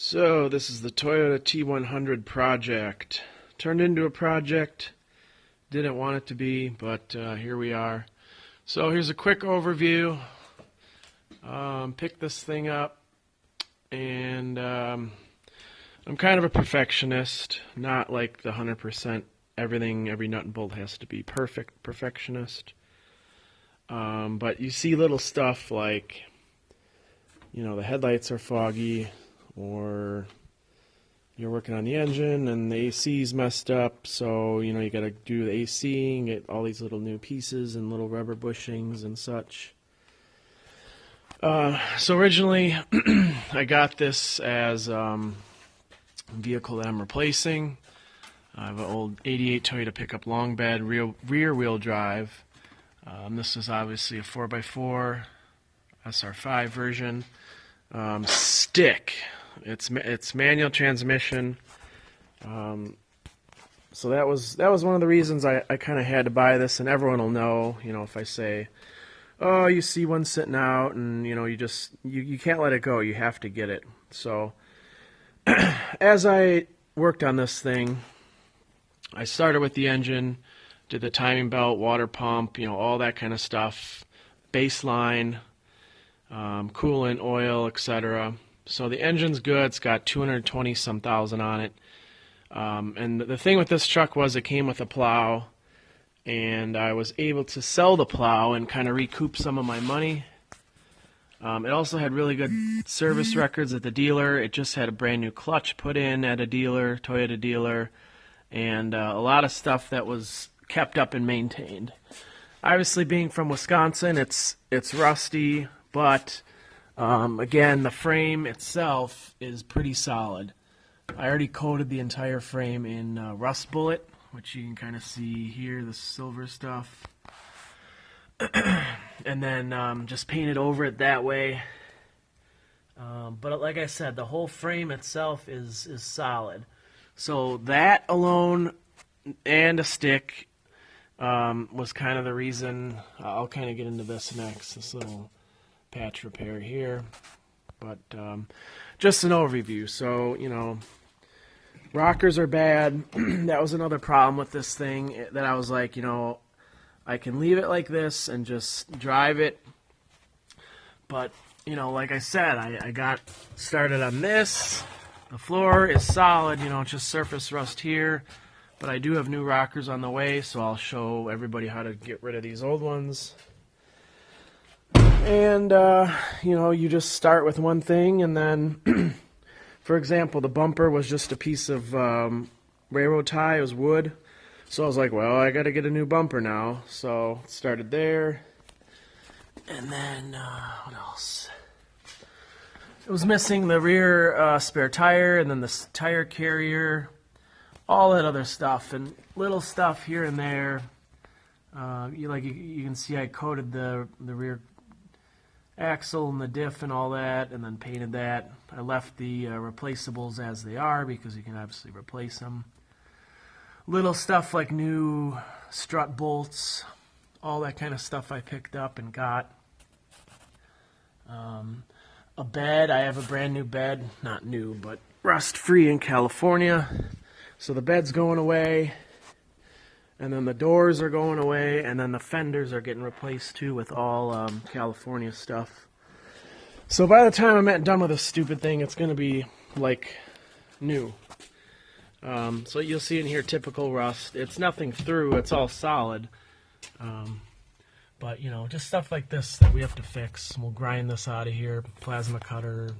So this is the Toyota T100 project. Turned into a project. Didn't want it to be, but here we are. So here's a quick overview. Picked this thing up, and I'm kind of a perfectionist, not like the 100% everything, every nut and bolt has to be perfect perfectionist. But you see little stuff like, you know, the headlights are foggy, or you're working on the engine and the AC's messed up, so you know you got to do the AC and get all these little new pieces and little rubber bushings and such. So originally I got this as a vehicle that I'm replacing. I have an old 88 Toyota pickup long bed, rear wheel drive. This is obviously a 4x4 SR5 version. Stick. It's manual transmission. So that was one of the reasons I kind of had to buy this, and everyone will know, you know, if I say, oh, you see one sitting out, and you know, you can't let it go. You have to get it. So as I worked on this thing, I started with the engine, did the timing belt, water pump, you know, all that kind of stuff, baseline, coolant, oil, etc. So the engine's good. It's got 220-some thousand on it. And the thing with this truck was it came with a plow, and I was able to sell the plow and kind of recoup some of my money. It also had really good service records at the dealer. It just had a brand new clutch put in at a dealer, Toyota dealer, and a lot of stuff that was kept up and maintained. Obviously, being from Wisconsin, it's rusty, but again, the frame itself is pretty solid. I already coated the entire frame in rust bullet, which you can kind of see here, the silver stuff. And then just painted over it that way. But like I said, the whole frame itself is solid. So that alone and a stick was kind of the reason. I'll kind of get into this next, this little patch repair here, but just an overview. So, you know, rockers are bad. That was another problem with this thing, that I was like, you know, I can leave it like this and just drive it, but you know, like I said, I got started on this. The floor is solid, you know, it's just surface rust here, but I do have new rockers on the way, so I'll show everybody how to get rid of these old ones. And, you know, you just start with one thing, and then, for example, the bumper was just a piece of railroad tie. It was wood. So I was like, well, I got to get a new bumper now. So started there. And then, what else? It was missing the rear spare tire, and then the tire carrier, all that other stuff, and little stuff here and there. You can see I coated the rear axle and the diff and all that, and then painted that. I left the replaceables as they are because you can obviously replace them. Little stuff like new strut bolts, all that kind of stuff I picked up and got. A bed, I have a brand new bed, not new, but rust-free in California. So the bed's going away, and then the doors are going away, and then the fenders are getting replaced too with all California stuff. So by the time I'm done with this stupid thing, it's going to be like new. So you'll see in here typical rust. It's nothing through, it's all solid. But you know, just stuff like this that we have to fix. We'll grind this out of here, plasma cutter,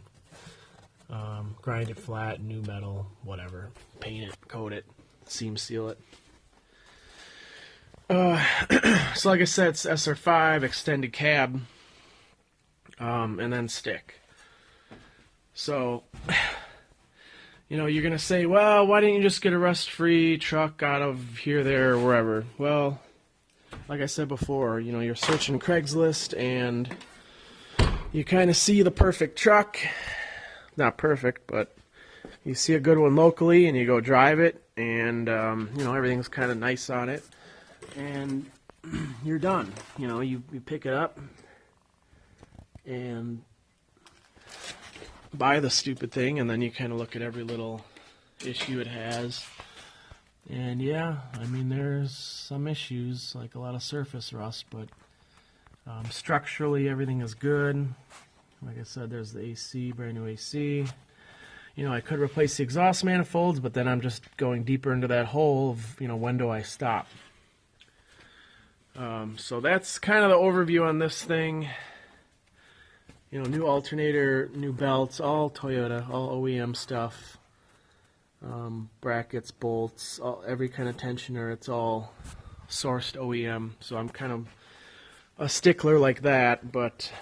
grind it flat, new metal, whatever. Paint it, coat it, seam seal it. So like I said, it's SR5, extended cab, and then stick. So, you know, you're going to say, well, why didn't you just get a rust-free truck out of here, there, or wherever? Well, like I said before, you know, you're searching Craigslist, and you kind of see the perfect truck. Not perfect, but you see a good one locally, and you go drive it, and, you know, everything's kind of nice on it. And you're done. You know, you pick it up, and buy the stupid thing, and then you kind of look at every little issue it has. And yeah, I mean, there's some issues, like a lot of surface rust, but structurally everything is good. Like I said, there's the AC, brand new AC. You know, I could replace the exhaust manifolds, but then I'm just going deeper into that hole of, you know, when do I stop? So that's kind of the overview on this thing. You know, new alternator, new belts, all Toyota, all OEM stuff. Brackets, bolts, every kind of tensioner, it's all sourced OEM. So I'm kind of a stickler like that, but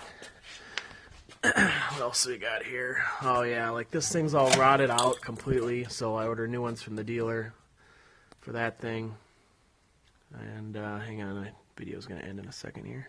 what else we got here? Oh yeah, like this thing's all rotted out completely, so I ordered new ones from the dealer for that thing. And hang on, the video's going to end in a second here.